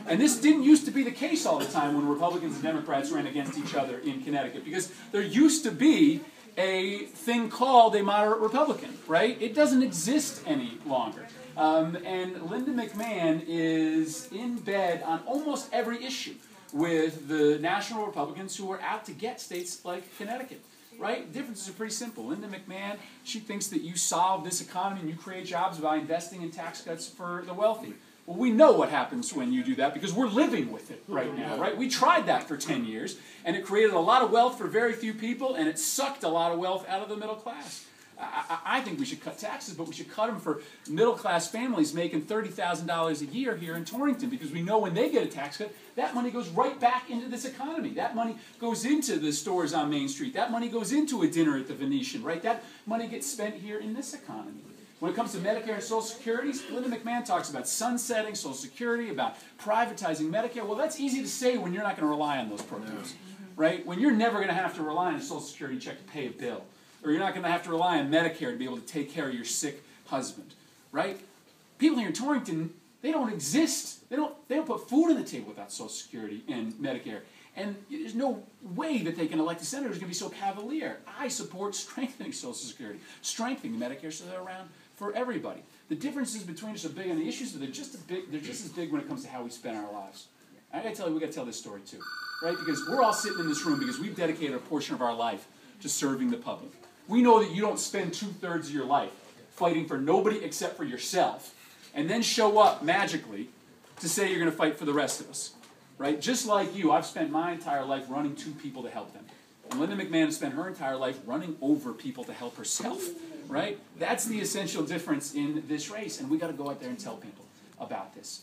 And this didn't used to be the case all the time when Republicans and Democrats ran against each other in Connecticut, because there used to be a thing called a moderate Republican, right? It doesn't exist any longer. And Linda McMahon is in bed on almost every issue with the national Republicans who are out to get states like Connecticut. Right? The differences are pretty simple. Linda McMahon, she thinks that you solve this economy and you create jobs by investing in tax cuts for the wealthy. Well, we know what happens when you do that because we're living with it right now, right? We tried that for 10 years, and it created a lot of wealth for very few people, and it sucked a lot of wealth out of the middle class. I think we should cut taxes, but we should cut them for middle-class families making $30,000 a year here in Torrington, because we know when they get a tax cut, that money goes right back into this economy. That money goes into the stores on Main Street. That money goes into a dinner at the Venetian, right? That money gets spent here in this economy. When it comes to Medicare and Social Security, Linda McMahon talks about sunsetting Social Security, about privatizing Medicare. Well, that's easy to say when you're not going to rely on those programs, right? When you're never going to have to rely on a Social Security check to pay a bill. Or you're not going to have to rely on Medicare to be able to take care of your sick husband, right? People here in Torrington, they don't exist. They don't put food on the table without Social Security and Medicare. And there's no way that they can elect a senator who's going to be so cavalier. I support strengthening Social Security, strengthening Medicare so they're around for everybody. The differences between us are big on the issues, but they're just as big when it comes to how we spend our lives. I got to tell you, we got to tell this story too, right? Because we're all sitting in this room because we've dedicated a portion of our life to serving the public. We know that you don't spend 2/3 of your life fighting for nobody except for yourself, and then show up magically to say you're going to fight for the rest of us, right? Just like you, I've spent my entire life running to people to help them. And Linda McMahon has spent her entire life running over people to help herself, right? That's the essential difference in this race, and we got to go out there and tell people about this.